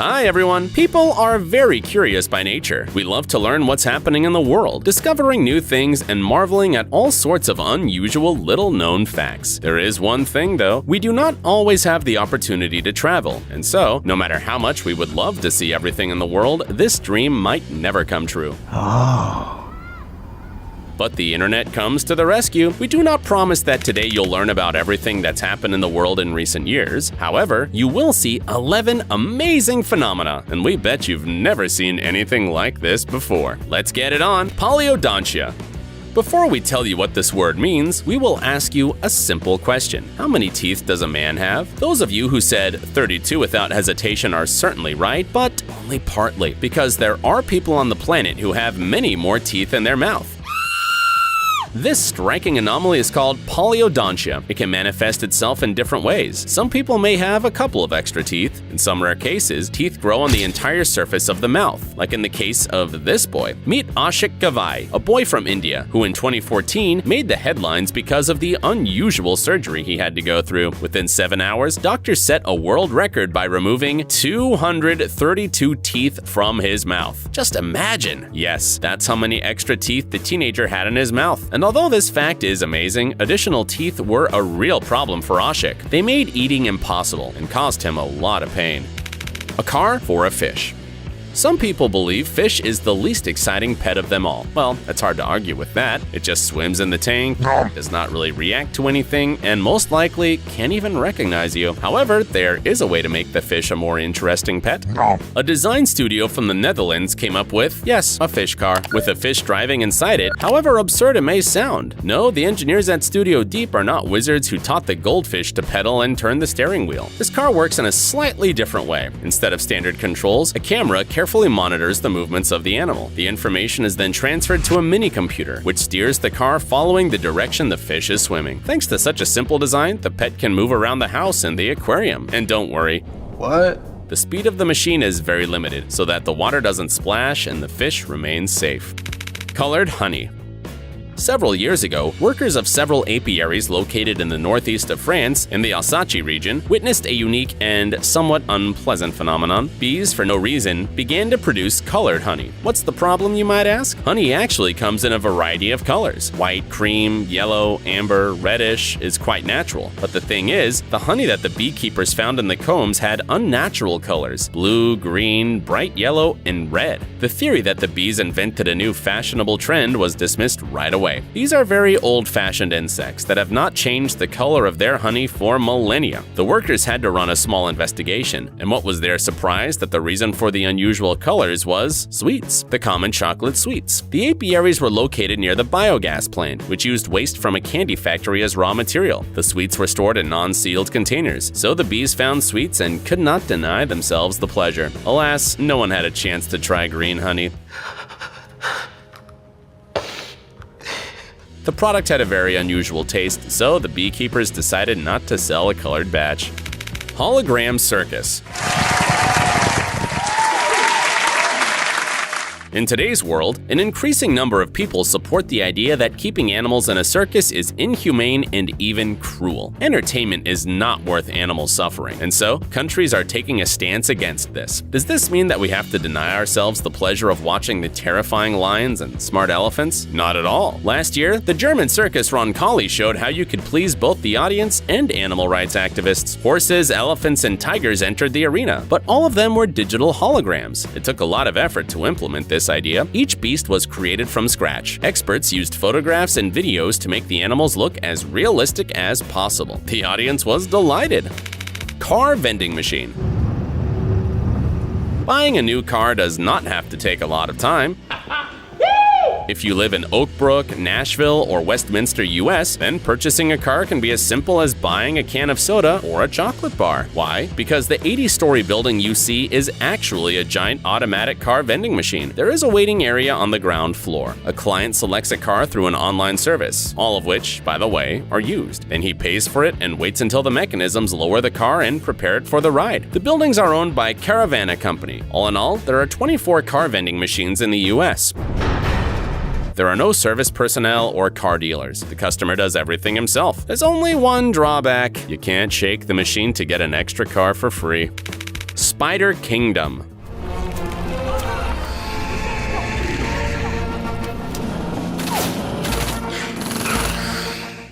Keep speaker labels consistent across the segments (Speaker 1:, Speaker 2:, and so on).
Speaker 1: Hi everyone! People are very curious by nature. We love to learn what's happening in the world, discovering new things and marveling at all sorts of unusual little-known facts. There is one thing though, we do not always have the opportunity to travel, and so, no matter how much we would love to see everything in the world, this dream might never come true. But the internet comes to the rescue. We do not promise that today you'll learn about everything that's happened in the world in recent years. However, you will see 11 amazing phenomena, and we bet you've never seen anything like this before. Let's get it on! Poliodontia. Before we tell you what this word means, we will ask you a simple question. How many teeth does a man have? Those of you who said 32 without hesitation are certainly right, but only partly, because there are people on the planet who have many more teeth in their mouth. This striking anomaly is called poliodontia. It can manifest itself in different ways. Some people may have a couple of extra teeth. In some rare cases, teeth grow on the entire surface of the mouth, like in the case of this boy. Meet Ashik Gavai, a boy from India, who in 2014 made the headlines because of the unusual surgery he had to go through. Within 7 hours, doctors set a world record by removing 232 teeth from his mouth. Just imagine! Yes, that's how many extra teeth the teenager had in his mouth. And although this fact is amazing, additional teeth were a real problem for Ashik. They made eating impossible and caused him a lot of pain. A car for a fish. Some people believe fish is the least exciting pet of them all. Well, it's hard to argue with that. It just swims in the tank, does not really react to anything, and most likely can't even recognize you. However, there is a way to make the fish a more interesting pet. A design studio from the Netherlands came up with, yes, a fish car, with a fish driving inside it. However absurd it may sound. No, the engineers at Studio Deep are not wizards who taught the goldfish to pedal and turn the steering wheel. This car works in a slightly different way. Instead of standard controls, a camera carefully monitors the movements of the animal. The information is then transferred to a mini-computer, which steers the car following the direction the fish is swimming. Thanks to such a simple design, the pet can move around the house and the aquarium. And don't worry.
Speaker 2: What?
Speaker 1: The speed of the machine is very limited, so that the water doesn't splash and the fish remains safe. Colored honey. Several years ago, workers of several apiaries located in the northeast of France, in the Alsace region, witnessed a unique and somewhat unpleasant phenomenon. Bees, for no reason, began to produce colored honey. What's the problem, you might ask? Honey actually comes in a variety of colors. White, cream, yellow, amber, reddish is quite natural. But the thing is, the honey that the beekeepers found in the combs had unnatural colors: blue, green, bright yellow, and red. The theory that the bees invented a new fashionable trend was dismissed right away. These are very old-fashioned insects that have not changed the color of their honey for millennia. The workers had to run a small investigation, and what was their surprise that the reason for the unusual colors was sweets, the common chocolate sweets. The apiaries were located near the biogas plant, which used waste from a candy factory as raw material. The sweets were stored in non-sealed containers, so the bees found sweets and could not deny themselves the pleasure. Alas, no one had a chance to try green honey. The product had a very unusual taste, so the beekeepers decided not to sell a colored batch. Hologram circus. In today's world, an increasing number of people support the idea that keeping animals in a circus is inhumane and even cruel. Entertainment is not worth animal suffering, and so countries are taking a stance against this. Does this mean that we have to deny ourselves the pleasure of watching the terrifying lions and smart elephants? Not at all. Last year, the German circus Roncalli showed how you could please both the audience and animal rights activists. Horses, elephants, and tigers entered the arena, but all of them were digital holograms. It took a lot of effort to implement this idea. Each beast was created from scratch. Experts used photographs and videos to make the animals look as realistic as possible. The audience was delighted. Car vending machine. Buying a new car does not have to take a lot of time. If you live in Oak Brook, Nashville, or Westminster, US, then purchasing a car can be as simple as buying a can of soda or a chocolate bar. Why? Because the 80-story building you see is actually a giant automatic car vending machine. There is a waiting area on the ground floor. A client selects a car through an online service, all of which, by the way, are used. Then he pays for it and waits until the mechanisms lower the car and prepare it for the ride. The buildings are owned by Caravana Company. All in all, there are 24 car vending machines in the US. There are no service personnel or car dealers. The customer does everything himself. There's only one drawback: you can't shake the machine to get an extra car for free. Spider Kingdom.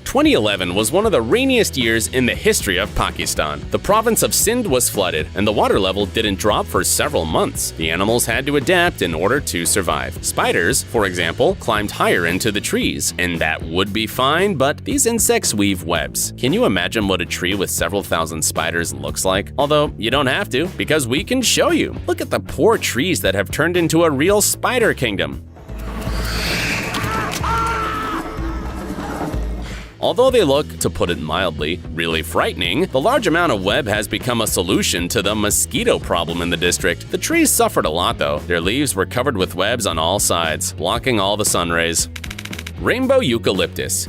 Speaker 1: 2011 was one of the rainiest years in the history of Pakistan. The province of Sindh was flooded, and the water level didn't drop for several months. The animals had to adapt in order to survive. Spiders, for example, climbed higher into the trees, and that would be fine, but these insects weave webs. Can you imagine what a tree with several thousand spiders looks like? Although, you don't have to, because we can show you. Look at the poor trees that have turned into a real spider kingdom. Although they look, to put it mildly, really frightening, the large amount of web has become a solution to the mosquito problem in the district. The trees suffered a lot though. Their leaves were covered with webs on all sides, blocking all the sun rays. Rainbow eucalyptus.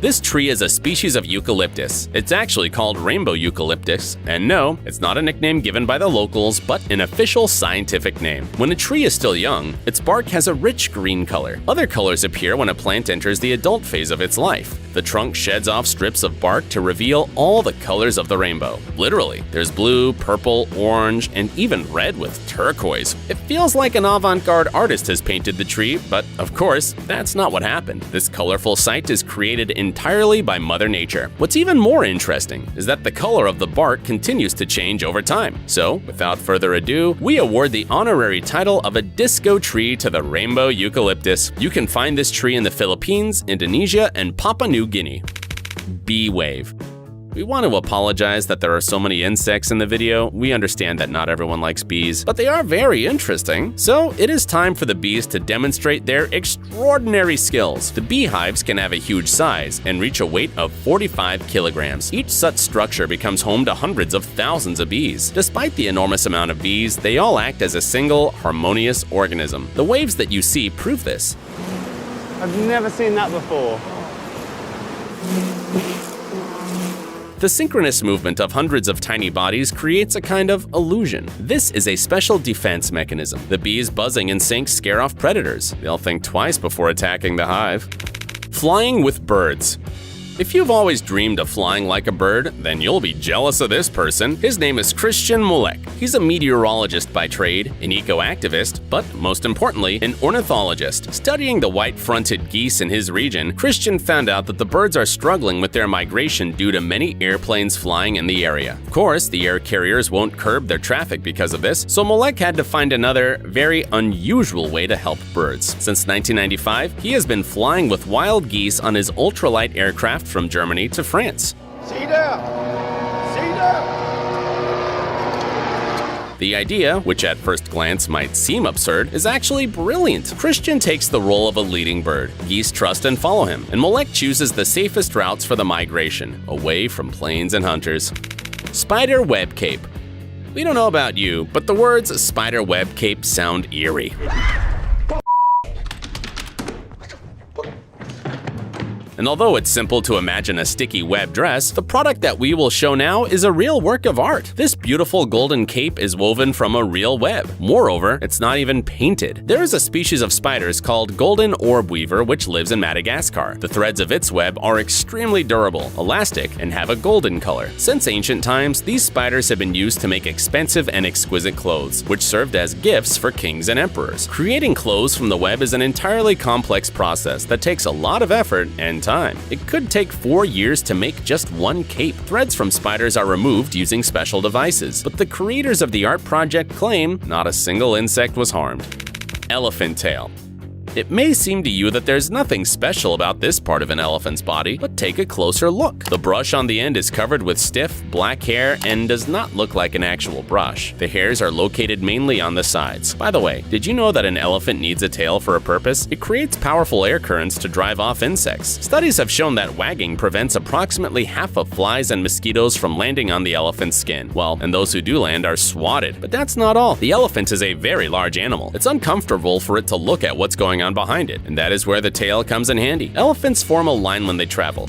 Speaker 1: This tree is a species of eucalyptus. It's actually called rainbow eucalyptus, and no, it's not a nickname given by the locals, but an official scientific name. When a tree is still young, its bark has a rich green color. Other colors appear when a plant enters the adult phase of its life. The trunk sheds off strips of bark to reveal all the colors of the rainbow. Literally, there's blue, purple, orange, and even red with turquoise. It feels like an avant-garde artist has painted the tree, but of course, that's not what happened. This colorful sight is created entirely by Mother Nature. What's even more interesting is that the color of the bark continues to change over time. So, without further ado, we award the honorary title of a disco tree to the rainbow eucalyptus. You can find this tree in the Philippines, Indonesia, and Papua New Guinea. Bee wave. We want to apologize that there are so many insects in the video. We understand that not everyone likes bees, but they are very interesting. So it is time for the bees to demonstrate their extraordinary skills. The beehives can have a huge size and reach a weight of 45 kilograms. Each such structure becomes home to hundreds of thousands of bees. Despite the enormous amount of bees, they all act as a single, harmonious organism. The waves that you see prove this.
Speaker 2: I've never seen that before.
Speaker 1: The synchronous movement of hundreds of tiny bodies creates a kind of illusion. This is a special defense mechanism. The bees buzzing in sync scare off predators. They'll think twice before attacking the hive. Flying with birds. If you've always dreamed of flying like a bird, then you'll be jealous of this person. His name is Christian Molek. He's a meteorologist by trade, an eco-activist, but most importantly, an ornithologist. Studying the white-fronted geese in his region, Christian found out that the birds are struggling with their migration due to many airplanes flying in the area. Of course, the air carriers won't curb their traffic because of this, so Molek had to find another, very unusual way to help birds. Since 1995, he has been flying with wild geese on his ultralight aircraft from Germany to France.
Speaker 2: See there! See there!
Speaker 1: The idea, which at first glance might seem absurd, is actually brilliant. Christian takes the role of a leading bird. Geese trust and follow him, and Molek chooses the safest routes for the migration, away from planes and hunters. Spider web cape. We don't know about you, but the words spider web cape sound eerie. And although it's simple to imagine a sticky web dress, the product that we will show now is a real work of art. This beautiful golden cape is woven from a real web. Moreover, it's not even painted. There is a species of spiders called golden orb weaver which lives in Madagascar. The threads of its web are extremely durable, elastic, and have a golden color. Since ancient times, these spiders have been used to make expensive and exquisite clothes, which served as gifts for kings and emperors. Creating clothes from the web is an entirely complex process that takes a lot of effort and time. It could take 4 years to make just one cape. Threads from spiders are removed using special devices, but the creators of the art project claim not a single insect was harmed. Elephant tail. It may seem to you that there's nothing special about this part of an elephant's body, but take a closer look. The brush on the end is covered with stiff, black hair and does not look like an actual brush. The hairs are located mainly on the sides. By the way, did you know that an elephant needs a tail for a purpose? It creates powerful air currents to drive off insects. Studies have shown that wagging prevents approximately half of flies and mosquitoes from landing on the elephant's skin. Well, and those who do land are swatted. But that's not all. The elephant is a very large animal. It's uncomfortable for it to look at what's going on behind it, and that is where the tail comes in handy. Elephants form a line when they travel.